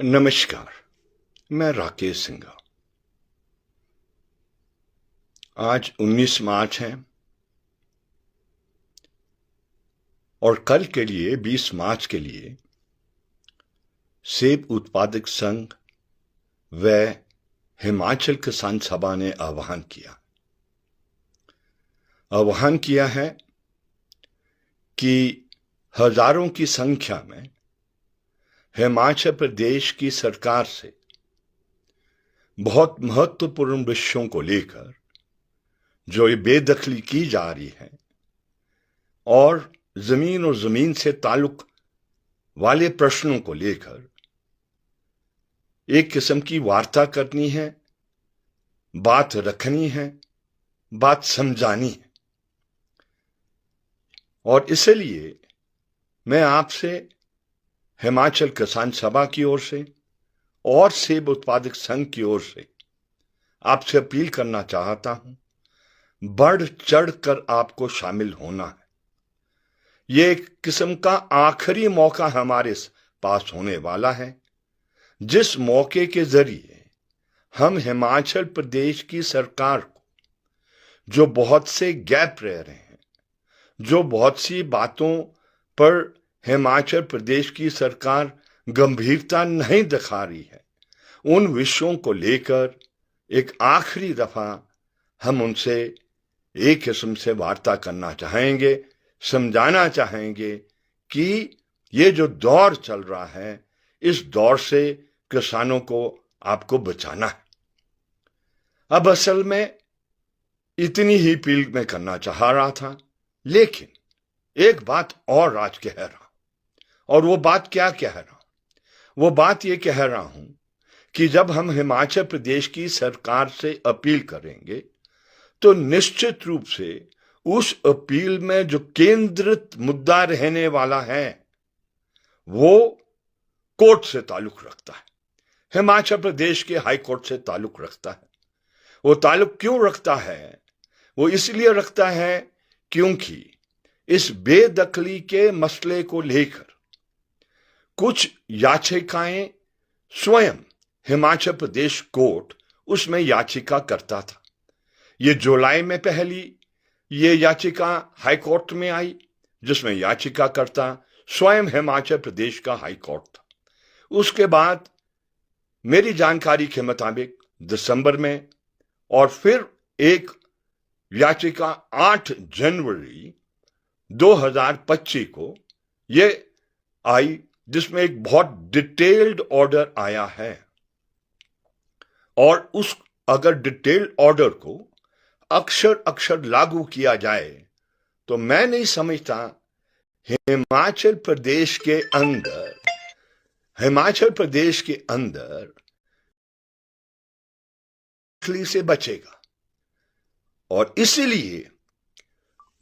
नमस्कार, मैं राकेश सिंघा। आज 19 मार्च है और कल के लिए 20 मार्च के लिए सेब उत्पादक संघ व हिमाचल किसान सभा ने आह्वान किया है कि हजारों की संख्या में हिमाचल प्रदेश की सरकार से बहुत महत्वपूर्ण विषयों को लेकर जो ये बेदखली की जा रही है और जमीन से ताल्लुक वाले प्रश्नों को लेकर एक किस्म की वार्ता करनी है, बात रखनी है, बात समझानी है। और इसलिए मैं आपसे हिमाचल किसान सभा की ओर से और सेब उत्पादक संघ की ओर से आपसे अपील करना चाहता हूं, बढ़ चढ़कर आपको शामिल होना है। यह एक किस्म का आखिरी मौका हमारे पास होने वाला है, जिस मौके के जरिए हम हिमाचल प्रदेश की सरकार को, जो बहुत से गैप रह रहे हैं, जो बहुत सी बातों पर हिमाचल प्रदेश की सरकार गंभीरता नहीं दिखा रही है, उन विषयों को लेकर एक आखिरी दफा हम उनसे एक किस्म से वार्ता करना चाहेंगे, समझाना चाहेंगे कि ये जो दौर चल रहा है, इस दौर से किसानों को आपको बचाना है। अब असल में इतनी ही अपील मैं करना चाह रहा था, लेकिन एक बात और आज कह रहा हूं। और वो बात क्या कह रहा हूं? वो बात ये कह रहा हूं कि जब हम हिमाचल प्रदेश की सरकार से अपील करेंगे तो निश्चित रूप से उस अपील में जो केंद्रित मुद्दा रहने वाला है वो कोर्ट से ताल्लुक रखता है, हिमाचल प्रदेश के हाई कोर्ट से ताल्लुक रखता है। वो ताल्लुक क्यों रखता है? वो इसलिए रखता है क्योंकि इस बेदखली के मसले को लेकर कुछ याचिकाएं स्वयं हिमाचल प्रदेश कोर्ट उसमें याचिका करता था। ये जुलाई में पहली ये याचिका हाई कोर्ट में आई, जिसमें याचिका करता स्वयं हिमाचल प्रदेश का हाई कोर्ट था। उसके बाद मेरी जानकारी के मुताबिक दिसंबर में और फिर एक याचिका 8 जनवरी 2025 को ये आई, जिसमें एक बहुत डिटेल्ड ऑर्डर आया है। और उस अगर डिटेल्ड ऑर्डर को अक्षर अक्षर लागू किया जाए तो मैं नहीं समझता हिमाचल प्रदेश के अंदर से बचेगा। और इसीलिए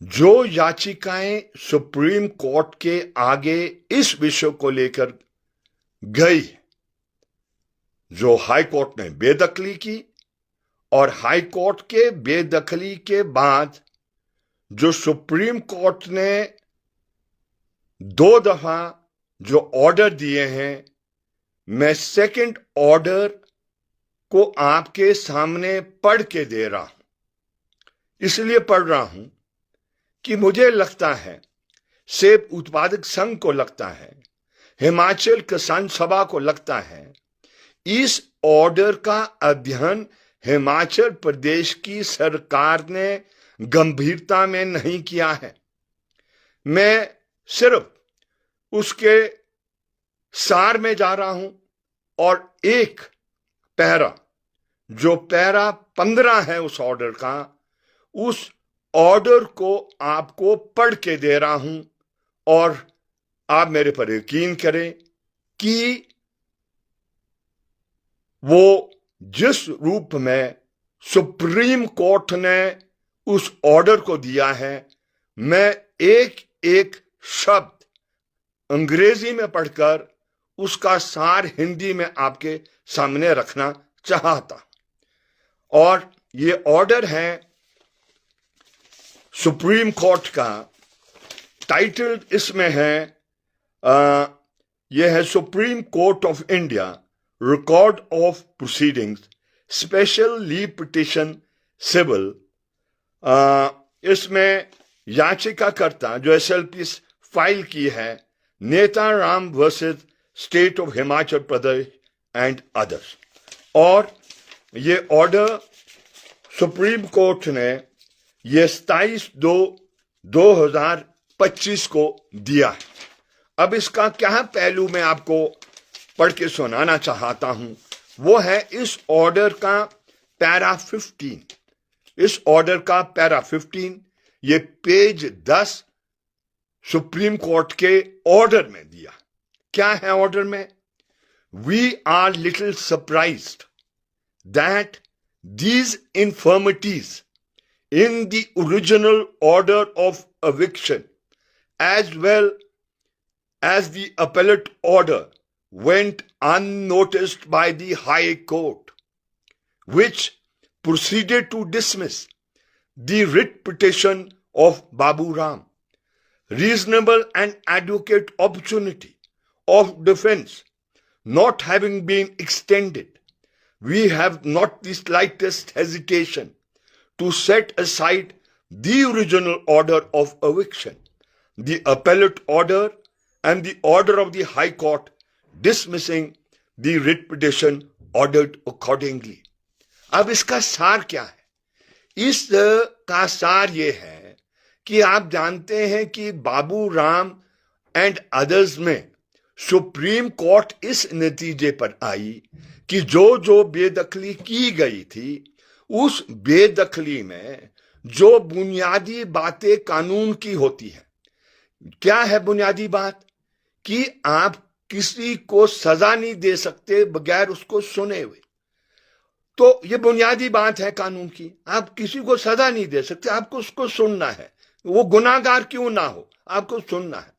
जो याचिकाएं सुप्रीम कोर्ट के आगे इस विषय को लेकर गई, जो हाई कोर्ट ने बेदखली की, और हाई कोर्ट के बेदखली के बाद जो सुप्रीम कोर्ट ने 2 दफा जो ऑर्डर दिए हैं, मैं सेकंड ऑर्डर को आपके सामने पढ़ के दे रहा हूं। इसलिए पढ़ रहा हूं कि मुझे लगता है, सेब उत्पादक संघ को लगता है, हिमाचल किसान सभा को लगता है, इस ऑर्डर का अध्ययन हिमाचल प्रदेश की सरकार ने गंभीरता में नहीं किया है। मैं सिर्फ उसके सार में जा रहा हूं और एक पैरा, जो पैरा 15 है उस ऑर्डर का, उस ऑर्डर को आपको पढ़ के दे रहा हूं। और आप मेरे पर यकीन करें कि वो जिस रूप में सुप्रीम कोर्ट ने उस ऑर्डर को दिया है, मैं एक एक शब्द अंग्रेजी में पढ़कर उसका सार हिंदी में आपके सामने रखना चाहता। और ये ऑर्डर है सुप्रीम कोर्ट का, टाइटल इसमें है, यह है Supreme Court of India record of proceedings, special leave petition civil, इसमें याचिकाकर्ता जो एसएलपी फाइल की है Neta Ram versus state of Himachal Pradesh and others, और ये ऑर्डर सुप्रीम कोर्ट ने ये 27/2/2025 को दिया है। अब इसका क्या पहलू मैं आपको पढ़ के सुनाना चाहता हूं, वो है इस ऑर्डर का पैरा 15। इस ऑर्डर का पैरा 15 ये पेज 10 सुप्रीम कोर्ट के ऑर्डर में दिया। क्या है ऑर्डर में? We are little surprised that these infirmities in the original order of eviction as well as the appellate order went unnoticed by the High Court, which proceeded to dismiss the writ petition of Babu Ram. Reasonable and adequate opportunity of defense not having been extended, we have not the slightest hesitation to set aside the original order of eviction, the appellate order, and the order of the High Court dismissing the writ petition ordered accordingly. अब इसका सार क्या है? इस का सार ये है कि आप जानते हैं कि बाबू राम एंड अदर्स में सुप्रीम कोर्ट इस नतीजे पर आई कि जो बेदखली की गई थी उस बेदखली में जो बुनियादी बातें कानून की होती है, क्या है बुनियादी बात? कि आप किसी को सजा नहीं दे सकते बगैर उसको सुने हुए। तो ये बुनियादी बात है कानून की, आप किसी को सजा नहीं दे सकते, आपको उसको सुनना है, वो गुनाहगार क्यों ना हो, आपको सुनना है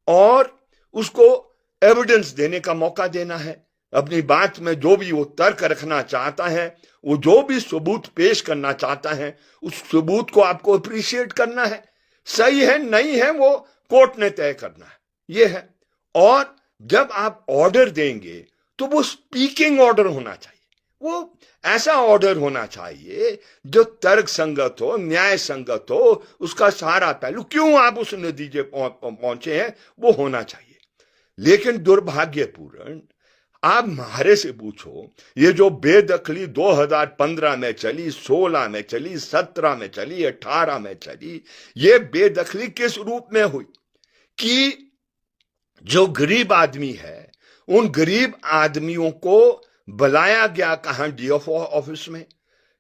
और उसको एविडेंस देने का मौका देना है। अपनी बात में जो भी वो तर्क रखना चाहता है, वो जो भी सबूत पेश करना चाहता है, उस सबूत को आपको अप्रिशिएट करना है। सही है नहीं है वो कोर्ट ने तय करना है, ये है। और जब आप ऑर्डर देंगे तो वो स्पीकिंग ऑर्डर होना चाहिए, वो ऐसा ऑर्डर होना चाहिए जो तर्क संगत हो, न्याय संगत हो, उसका सारा पहलू क्यों आप उस नतीजे पहुंचे हैं वो होना चाहिए। लेकिन दुर्भाग्यपूर्ण आप हमारे से पूछो, ये जो बेदखली 2015 में चली, 16 में चली, 17 में चली, 18 में चली, ये बेदखली किस रूप में हुई कि जो गरीब आदमी है उन गरीब आदमियों को बुलाया गया, कहां डीएफओ ऑफिस में,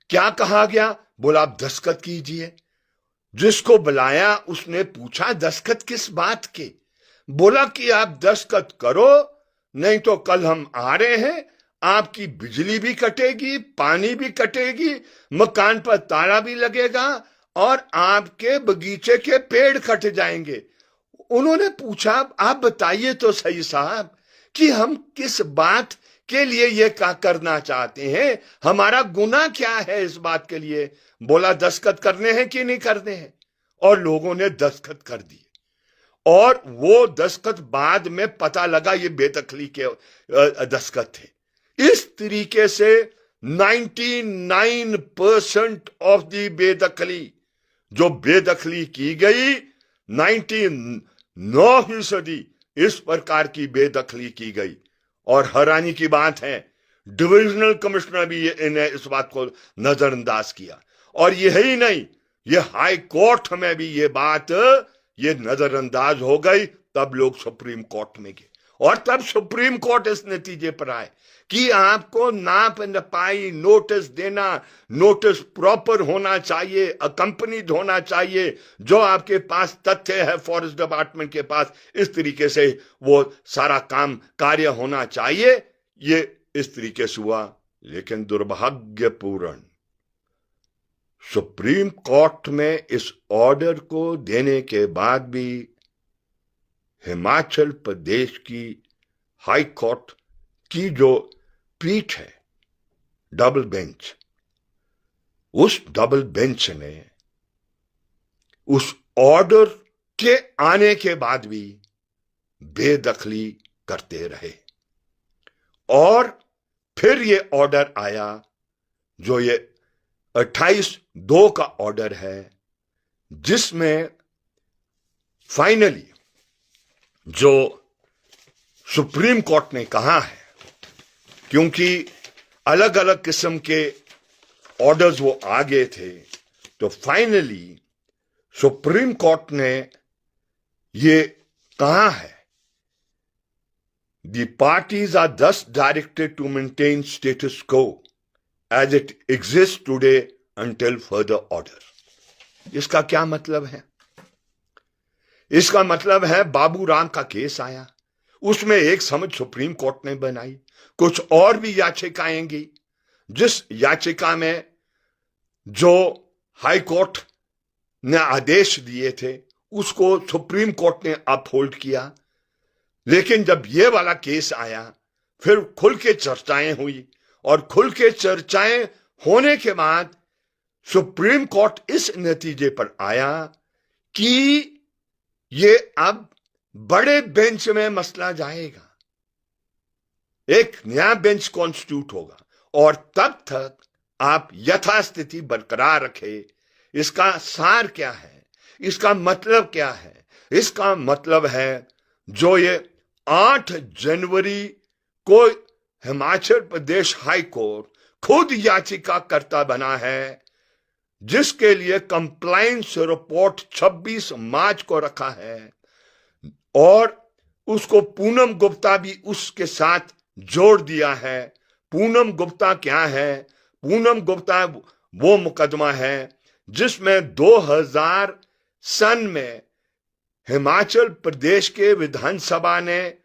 क्या कहा गया? बोला आप दस्तखत कीजिए। जिसको बुलाया उसने पूछा दस्तखत किस बात के? बोला कि आप दस्तखत करो, नहीं तो कल हम आ रहे हैं, आपकी बिजली भी कटेगी, पानी भी कटेगी, मकान पर ताला भी लगेगा और आपके बगीचे के पेड़ कट जाएंगे। उन्होंने पूछा आप बताइए तो सही साहब कि हम किस बात के लिए ये क्या करना चाहते हैं, हमारा गुनाह क्या है इस बात के लिए? बोला दस्तखत करने हैं कि नहीं करने हैं, और लोगों ने दस्तखत कर दिए। और वो दस्तखत बाद में पता लगा ये बेदखली के दस्तखत थे। इस तरीके से 99% ऑफ दी बेदखली जो बेदखली की गई, 99% इस प्रकार की बेदखली की गई। और हैरानी की बात है डिविजनल कमिश्नर भी इन्हें इस बात को नजरअंदाज किया, और यही नहीं, ये हाई कोर्ट में भी ये बात ये नजरअंदाज हो गई। तब लोग सुप्रीम कोर्ट में गए और तब सुप्रीम कोर्ट इस नतीजे पर आए कि आपको नाप नपाई नोटिस देना, नोटिस प्रॉपर होना चाहिए, अकंपनीड होना चाहिए, जो आपके पास तथ्य है फॉरेस्ट डिपार्टमेंट के पास, इस तरीके से वो सारा काम कार्य होना चाहिए। ये इस तरीके से हुआ। लेकिन दुर्भाग्यपूर्ण सुप्रीम कोर्ट में इस ऑर्डर को देने के बाद भी हिमाचल प्रदेश की हाई कोर्ट की जो पीठ है, डबल बेंच, उस डबल बेंच ने उस ऑर्डर के आने के बाद भी बेदखली करते रहे। और फिर ये ऑर्डर आया, जो ये 28/2 का ऑर्डर है, जिसमें फाइनली जो सुप्रीम कोर्ट ने कहा है, क्योंकि अलग अलग किस्म के ऑर्डर्स वो आ गए थे, तो फाइनली सुप्रीम कोर्ट ने ये कहा है, the parties are thus directed to maintain status quo as it exists today until further order. इसका क्या मतलब है? इसका मतलब है बाबू राम का केस आया, उसमें एक समझ सुप्रीम कोर्ट ने बनाई, कुछ और भी याचिकाएं गई, जिस याचिका में जो हाई कोर्ट ने आदेश दिए थे उसको सुप्रीम कोर्ट ने अपहोल्ड किया। लेकिन जब ये वाला केस आया, फिर खुल के चर्चाएं हुई, और खुल के चर्चाएं होने के बाद सुप्रीम कोर्ट इस नतीजे पर आया कि ये अब बड़े बेंच में मसला जाएगा, एक नया बेंच कॉन्स्टिट्यूट होगा, और तब तक आप यथास्थिति बरकरार रखे। इसका सार क्या है? इसका मतलब क्या है? इसका मतलब है जो ये 8 जनवरी को हिमाचल प्रदेश हाई कोर्ट खुद याचिका करता बना है, जिसके लिए कंप्लायंस रिपोर्ट 26 मार्च को रखा है, और उसको पूनम गुप्ता भी उसके साथ जोड़ दिया है। पूनम गुप्ता क्या है? पूनम गुप्ता वो मुकदमा है जिसमें 2000 सन में हिमाचल प्रदेश के विधानसभा ने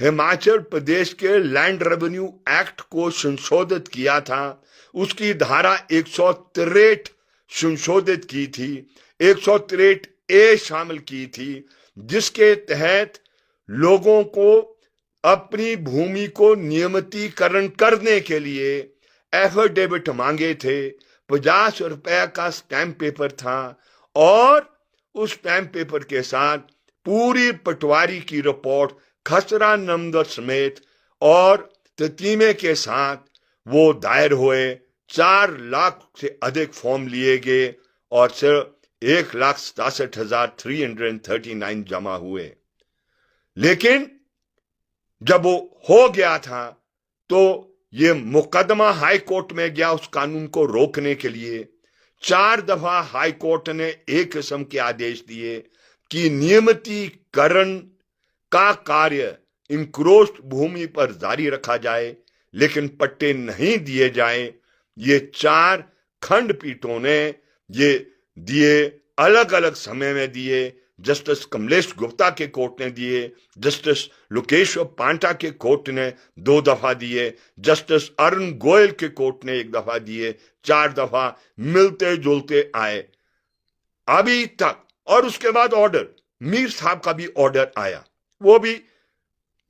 हिमाचल प्रदेश के लैंड रेवेन्यू एक्ट को संशोधित किया था। उसकी धारा 163 संशोधित की थी, 163A शामिल की थी, जिसके तहत लोगों को अपनी भूमि को नियमितीकरण करने के लिए एफिडेविट मांगे थे। 50 रुपए का स्टैम्प पेपर था, और उस स्टैम्प पेपर के साथ पूरी पटवारी की रिपोर्ट खसरा नंबर समेत और ततीमे के साथ वो दायर हुए। 4 लाख से अधिक फॉर्म लिए गए और सिर्फ 1,67,339 जमा हुए। लेकिन जब वो हो गया था तो ये मुकदमा हाई कोर्ट में गया उस कानून को रोकने के लिए। 4 दफा हाई कोर्ट ने एक किस्म के आदेश दिए कि नियमितीकरण का कार्य इंक्रोच्ड भूमि पर जारी रखा जाए, लेकिन पट्टे नहीं दिए जाए। ये 4 खंडपीठों ने ये दिए, अलग अलग समय में दिए। जस्टिस कमलेश गुप्ता के कोर्ट ने दिए, जस्टिस लोकेश्वर पांटा के कोर्ट ने 2 दफा दिए, जस्टिस अरुण गोयल के कोर्ट ने 1 दफा दिए, 4 दफा मिलते जुलते आए अभी तक। और उसके बाद ऑर्डर, मीर साहब का भी ऑर्डर आया, वो भी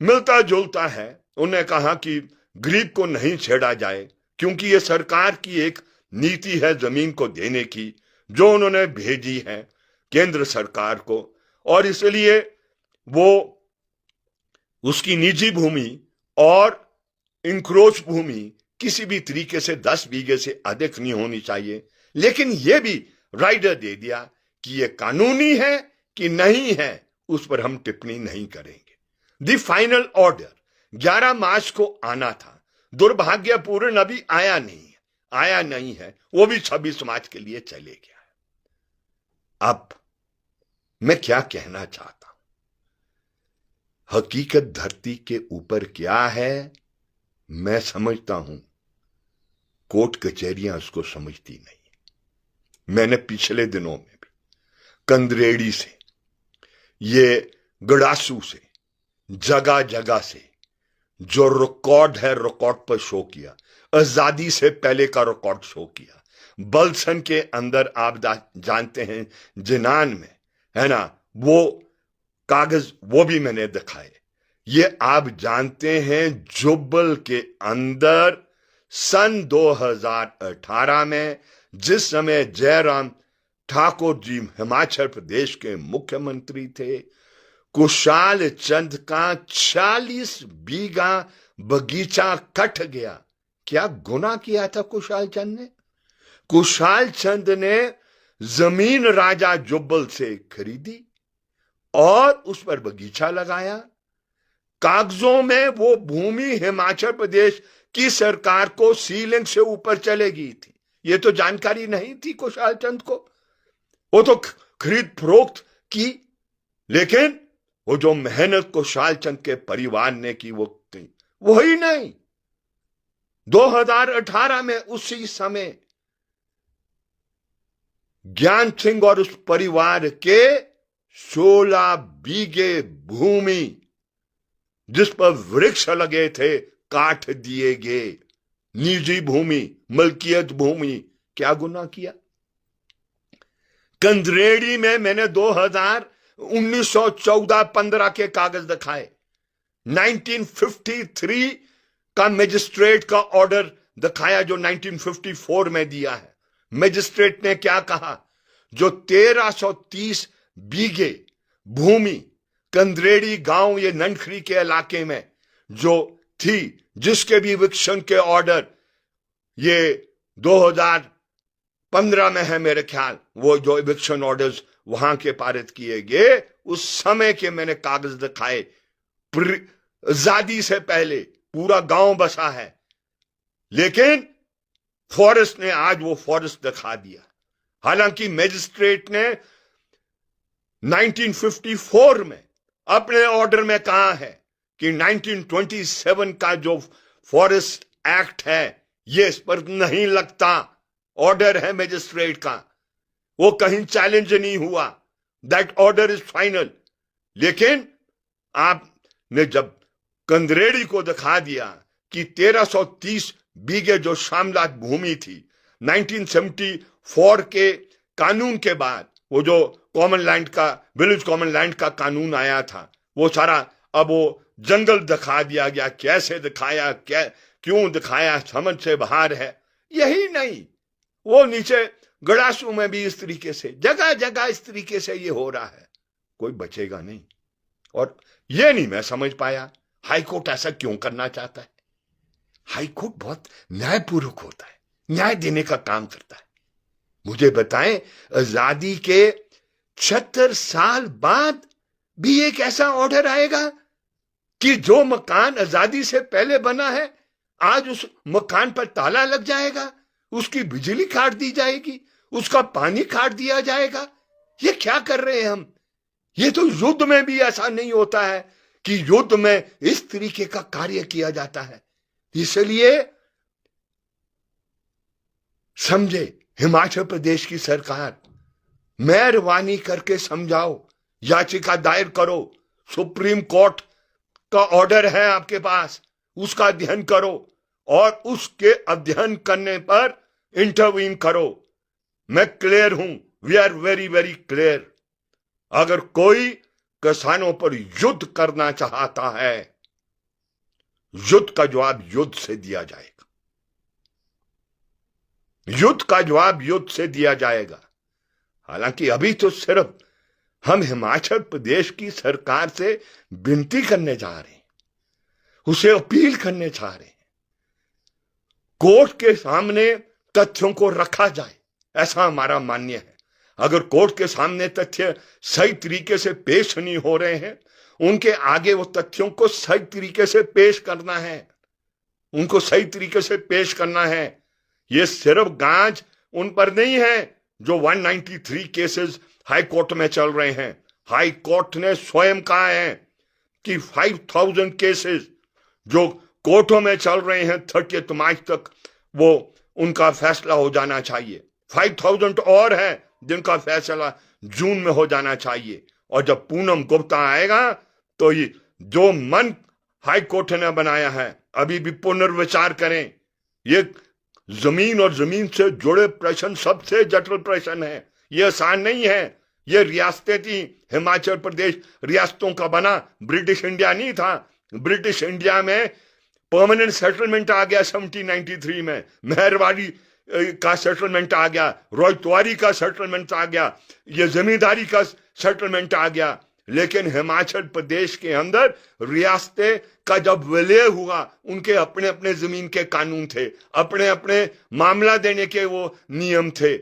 मिलता जुलता है। उन्होंने कहा कि गरीब को नहीं छेड़ा जाए, क्योंकि ये सरकार की एक नीति है जमीन को देने की, जो उन्होंने भेजी है केंद्र सरकार को, और इसलिए वो उसकी निजी भूमि और इंक्रोच भूमि किसी भी तरीके से 10 बीघे से अधिक नहीं होनी चाहिए। लेकिन यह भी राइडर दे दिया कि यह कानूनी है कि नहीं है, उस पर हम टिप्पणी नहीं करेंगे। द फाइनल ऑर्डर 11 मार्च को आना था, दुर्भाग्यपूर्ण अभी आया नहीं है, वो भी 26 मार्च के लिए चले गया है। अब मैं क्या कहना चाहता हूं, हकीकत धरती के ऊपर क्या है मैं समझता हूं, कोर्ट कचहरियां उसको समझती नहीं। मैंने पिछले दिनों में भी कंदरेड़ी से, ये गड़ासू से, जगह जगह से जो रिकॉर्ड है, रिकॉर्ड पर शो किया। आजादी से पहले का रिकॉर्ड शो किया। बलसन के अंदर आप जानते हैं, जिनान में है ना, वो कागज वो भी मैंने दिखाए। ये आप जानते हैं, जुब्बल के अंदर सन 2018 में, जिस समय जयराम ठाकुर जी हिमाचल प्रदेश के मुख्यमंत्री थे, कुशाल चंद का 40 बीघा बगीचा कट गया। क्या गुनाह किया था कुशाल चंद ने? कुशाल चंद ने जमीन राजा जुब्बल से खरीदी और उस पर बगीचा लगाया। कागजों में वो भूमि हिमाचल प्रदेश की सरकार को सीलिंग से ऊपर चलेगी थी। ये तो जानकारी नहीं थी कुशाल चंद को। वो तो खरीद फरोख्त की, लेकिन वो जो मेहनत कुशाल चंद के परिवार ने की वो थी वही नहीं। 2018 में उसी समय ज्ञान सिंह और उस परिवार के 16 बीघे भूमि जिस पर वृक्ष लगे थे काट दिए गए। निजी भूमि, मलकियत भूमि। क्या गुनाह किया? कंदरेड़ी में मैंने 1914-15 के कागज दिखाए। 1953 का मजिस्ट्रेट का ऑर्डर दिखाया जो 1954 में दिया है। मजिस्ट्रेट ने क्या कहा? जो 1330 बीघे भूमि कंदरेड़ी गांव ये ननखरी के इलाके में जो थी, जिसके भी इविक्शन के ऑर्डर ये 2015 में है मेरे ख्याल, वो जो इविक्शन ऑर्डर्स वहां के पारित किए गए उस समय के मैंने कागज दिखाए। आजादी से पहले पूरा गांव बसा है, लेकिन फॉरेस्ट ने आज वो फॉरेस्ट दिखा दिया। हालांकि मजिस्ट्रेट ने 1954 में अपने ऑर्डर में कहा है कि 1927 का जो फॉरेस्ट एक्ट है ये इस पर नहीं लगता। ऑर्डर है मजिस्ट्रेट का, वो कहीं चैलेंज नहीं हुआ। That order is final. लेकिन आपने जब कंदरेड़ी को दिखा दिया कि 1330 बीघे जो शामलात भूमि थी, 1974 के कानून के बाद वो जो कॉमन लैंड का, विलेज कॉमन लैंड का कानून आया था, वो सारा अब वो जंगल दिखा दिया गया। कैसे दिखाया, क्या क्यों दिखाया, समझ से बाहर है। यही नहीं, वो नीचे गड़ासू में भी इस तरीके से, जगह जगह इस तरीके से ये हो रहा है। कोई बचेगा नहीं। और ये नहीं मैं समझ पाया हाईकोर्ट ऐसा क्यों करना चाहता है। हाईकोर्ट बहुत न्यायपूर्वक होता है, न्याय देने का काम करता है। मुझे बताएं, आजादी के 76 साल बाद भी एक ऐसा ऑर्डर आएगा कि जो मकान आजादी से पहले बना है आज उस मकान पर ताला लग जाएगा, उसकी बिजली काट दी जाएगी, उसका पानी काट दिया जाएगा। ये क्या कर रहे हैं हम? ये तो युद्ध में भी ऐसा नहीं होता है कि युद्ध में इस तरीके का कार्य किया जाता है। इसलिए समझे हिमाचल प्रदेश की सरकार, मेहरबानी करके समझाओ, याचिका दायर करो। सुप्रीम कोर्ट का ऑर्डर है आपके पास, उसका अध्ययन करो और उसके अध्ययन करने पर इंटरवीन करो। मैं क्लियर हूं, we are very very clear. अगर कोई किसानों पर युद्ध करना चाहता है, युद्ध का जवाब युद्ध से दिया जाएगा। युद्ध का जवाब युद्ध से दिया जाएगा। हालांकि अभी तो सिर्फ हम हिमाचल प्रदेश की सरकार से विनती करने जा रहे हैं, उसे अपील करने जा रहे हैं, कोर्ट के सामने तथ्यों को रखा जाए, ऐसा हमारा मान्य है। अगर कोर्ट के सामने तथ्य सही तरीके से पेश नहीं हो रहे हैं, उनके आगे वो तथ्यों को सही तरीके से पेश करना है, उनको सही तरीके से पेश करना है। ये सिर्फ गांज उन पर नहीं है जो 193 केसेस हाई कोर्ट में चल रहे हैं। हाई कोर्ट ने स्वयं कहा है कि 5000 केसेस जो कोर्टों में चल रहे हैं 30 मार्च तक, वो उनका फैसला हो जाना चाहिए। 5000 और है जिनका फैसला जून में हो जाना चाहिए। और जब पूनम गुप्ता आएगा तो ये जो मन हाई कोर्ट ने बनाया है अभी भी पुनर्विचार करें। ये जमीन और जमीन से जुड़े प्रश्न सबसे जटिल प्रश्न है, ये आसान नहीं है। ये रियासतें थी, हिमाचल प्रदेश रियासतों का बना, ब्रिटिश इंडिया नहीं था। ब्रिटिश इंडिया में परमानेंट सेटलमेंट आ गया 1793 में, मेहरवाड़ी का सेटलमेंट आ गया, रोयतवारी का सेटलमेंट आ गया, ये जमींदारी का सेटलमेंट आ गया। लेकिन हिमाचल प्रदेश के अंदर रियासतें का जब विलय हुआ, उनके अपने अपने जमीन के कानून थे, अपने अपने मामला देने के वो नियम थे।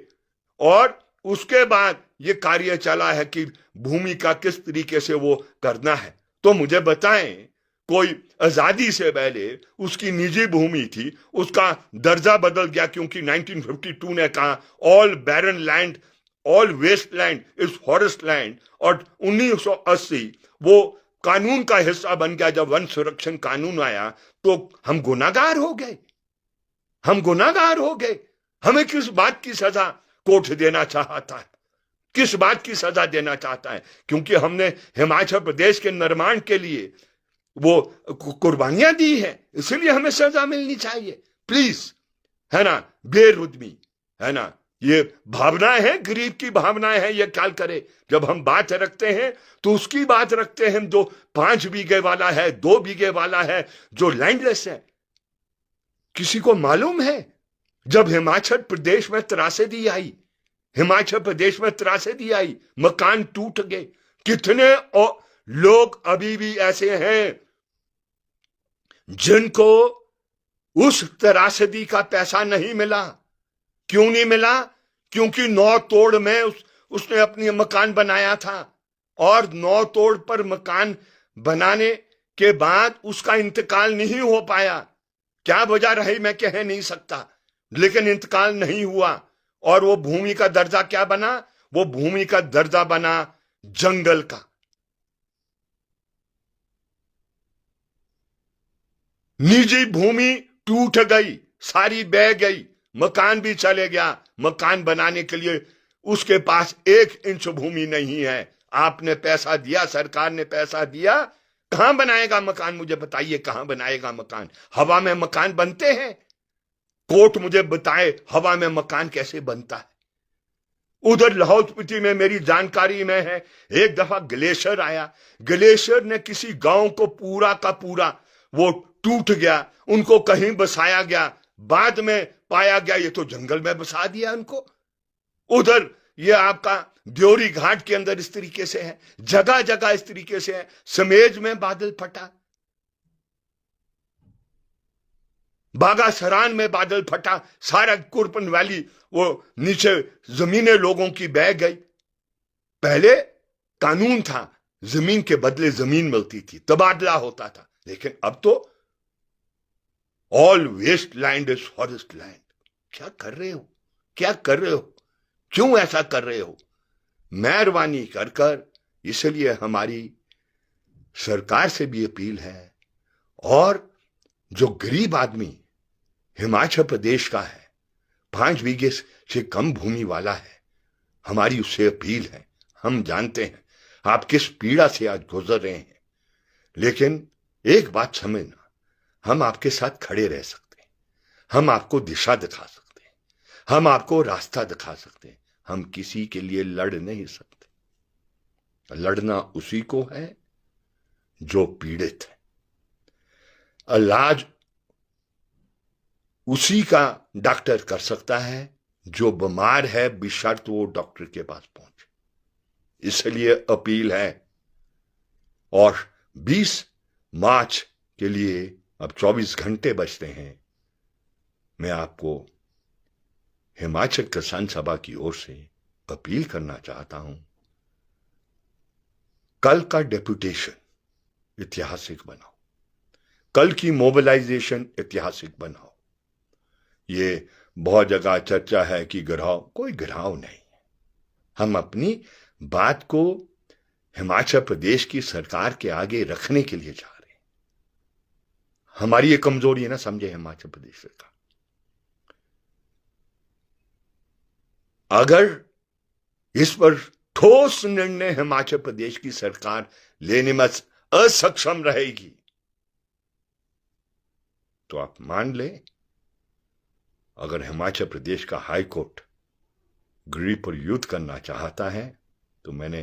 और उसके बाद ये कार्य चला है कि भूमि का किस तरीके से वो करना है। तो मुझे बताएं, कोई आजादी से पहले उसकी निजी भूमि थी, उसका दर्जा बदल गया क्योंकि 1952 ने कहा all barren land, all waste land is forest land, और 1980 वो कानून का हिस्सा बन गया। जब वन संरक्षण कानून आया तो हम गुनाहगार हो गए, हम गुनाहगार हो गए। हमें किस बात की सजा कोर्ट देना चाहता है, किस बात की सजा देना चाहता है? क्योंकि हमने हिमाचल प्रदेश के निर्माण के लिए वो कुर्बानियां दी है, इसलिए हमें सजा मिलनी चाहिए। प्लीज, है ना, बेरुदमी, है ना, ये भावनाएं हैं, गरीब की भावनाएं हैं। ये ख्याल करे, जब हम बात रखते हैं तो उसकी बात रखते हैं जो 5 बीघे वाला है, 2 बीघे वाला है, जो लैंडलेस है। किसी को मालूम है जब हिमाचल प्रदेश में त्रासदी आई, हिमाचल प्रदेश में त्रासदी आई, मकान टूट गए, कितने लोग अभी भी ऐसे हैं जिनको उस त्रासदी का पैसा नहीं मिला। क्यों नहीं मिला? क्योंकि 9 तोड़ में उसने अपनी मकान बनाया था, और 9 तोड़ पर मकान बनाने के बाद उसका इंतकाल नहीं हो पाया। क्या वजह रही मैं कह नहीं सकता, लेकिन इंतकाल नहीं हुआ। और वो भूमि का दर्जा क्या बना? वो भूमि का दर्जा बना जंगल का। निजी भूमि टूट गई, सारी बह गई, मकान भी चले गया। मकान बनाने के लिए उसके पास 1 इंच भूमि नहीं है। आपने पैसा दिया, सरकार ने पैसा दिया, कहां बनाएगा मकान? मुझे बताइए, कहां बनाएगा मकान? हवा में मकान बनते हैं? कोर्ट मुझे बताए हवा में मकान कैसे बनता है। उधर लाहौल स्पीति में मेरी जानकारी में है, एक दफा ग्लेशियर आया, ग्लेशियर ने किसी गांव को पूरा का पूरा वो टूट गया, उनको कहीं बसाया गया, बाद में पाया गया ये तो जंगल में बसा दिया उनको। उधर ये आपका द्योरी घाट के अंदर इस तरीके से है, जगह जगह इस तरीके से है। समेज में बादल फटा, बागासरान में बादल फटा, सारा कुरपन वैली वो नीचे जमीनें लोगों की बह गई। पहले कानून था, जमीन के बदले जमीन मिलती थी, तबादला होता था, लेकिन अब तो all waste land is forest land. क्या कर रहे हो? क्या कर रहे हो? क्यों ऐसा कर रहे हो? मेहरबानी कर कर, इसलिए हमारी सरकार से भी अपील है, और जो गरीब आदमी हिमाचल प्रदेश का है, 5 बीघे से कम भूमि वाला है, हमारी उससे अपील है। हम जानते हैं आप किस पीड़ा से आज गुजर रहे हैं, लेकिन एक बात समझना, हम आपके साथ खड़े रह सकते हैं, हम आपको दिशा दिखा सकते हैं, हम आपको रास्ता दिखा सकते हैं। हम किसी के लिए लड़ नहीं सकते। लड़ना उसी को है जो पीड़ित है। इलाज उसी का डॉक्टर कर सकता है जो बीमार है, बेशर्त वो डॉक्टर के पास पहुंचे। इसलिए अपील है। और 20 मार्च के लिए अब 24 घंटे बचते हैं। मैं आपको हिमाचल किसान सभा की ओर से अपील करना चाहता हूं, कल का डेपुटेशन ऐतिहासिक बनाओ, कल की मोबिलाइजेशन ऐतिहासिक बनाओ। ये बहुत जगह चर्चा है कि गिराव, कोई गिराव नहीं है। हम अपनी बात को हिमाचल प्रदेश की सरकार के आगे रखने के लिए जा रहे हैं। हमारी ये कमजोरी है ना, समझे हिमाचल प्रदेश सरकार। अगर इस पर ठोस निर्णय हिमाचल प्रदेश की सरकार लेने में असक्षम रहेगी तो आप मान लें, अगर हिमाचल प्रदेश का हाई कोर्ट गरीब पर युद्ध करना चाहता है तो मैंने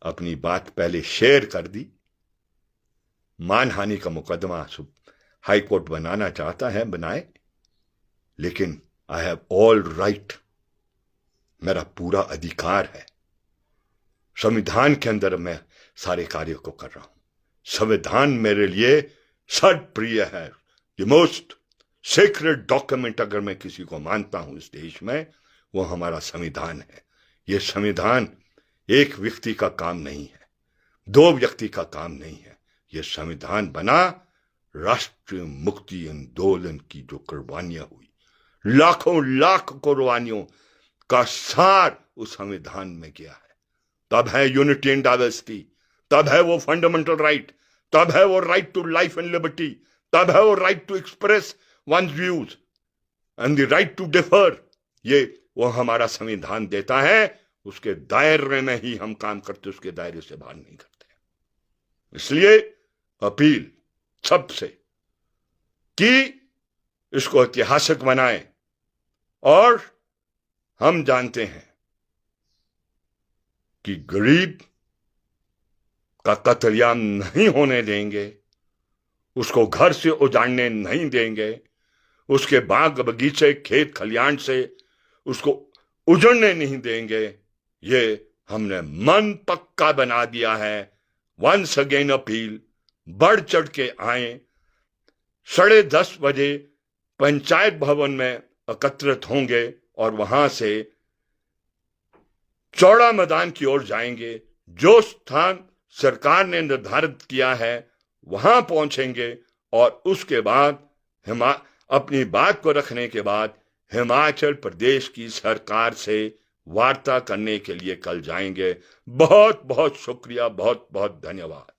अपनी बात पहले शेयर कर दी। मानहानि का मुकदमा हाई कोर्ट बनाना चाहता है, बनाए, लेकिन आई हैव ऑल राइट, मेरा पूरा अधिकार है। संविधान के अंदर मैं सारे कार्यों को कर रहा हूं। संविधान मेरे लिए सर्वप्रिय है। द मोस्ट सीक्रेट डॉक्यूमेंट अगर मैं किसी को मानता हूं इस देश में, वो हमारा संविधान है। ये संविधान एक व्यक्ति का काम नहीं है, दो व्यक्ति का काम नहीं है। ये संविधान बना राष्ट्रीय मुक्ति आंदोलन की जो कुर्बानियां हुई, लाखों लाख कुर्बानियों का सार उस संविधान में गया है। तब है यूनिटी एंड डाइवर्सिटी, तब है वो फंडामेंटल राइट, तब है वो right to life and liberty, तब है वो right to express one's views and the right to differ. ये वो हमारा संविधान देता है। उसके दायरे में ही हम काम करते, उसके दायरे से बाहर नहीं करते। इसलिए अपील सबसे कि इसको ऐतिहासिक बनाएं, और हम जानते हैं कि गरीब का कत्लेआम नहीं होने देंगे, उसको घर से उजाड़ने नहीं देंगे, उसके बाग बगीचे खेत खलियान से उसको उजड़ने नहीं देंगे। ये हमने मन पक्का बना दिया है। वंस अगेन अपील, बढ़ चढ़ के आए। 10:30 बजे पंचायत भवन में एकत्रित होंगे और वहां से चौड़ा मैदान की ओर जाएंगे। जो स्थान सरकार ने निर्धारित किया है वहां पहुंचेंगे, और उसके बाद अपनी बात को रखने के बाद हिमाचल प्रदेश की सरकार से वार्ता करने के लिए कल जाएंगे। बहुत बहुत शुक्रिया, बहुत बहुत धन्यवाद।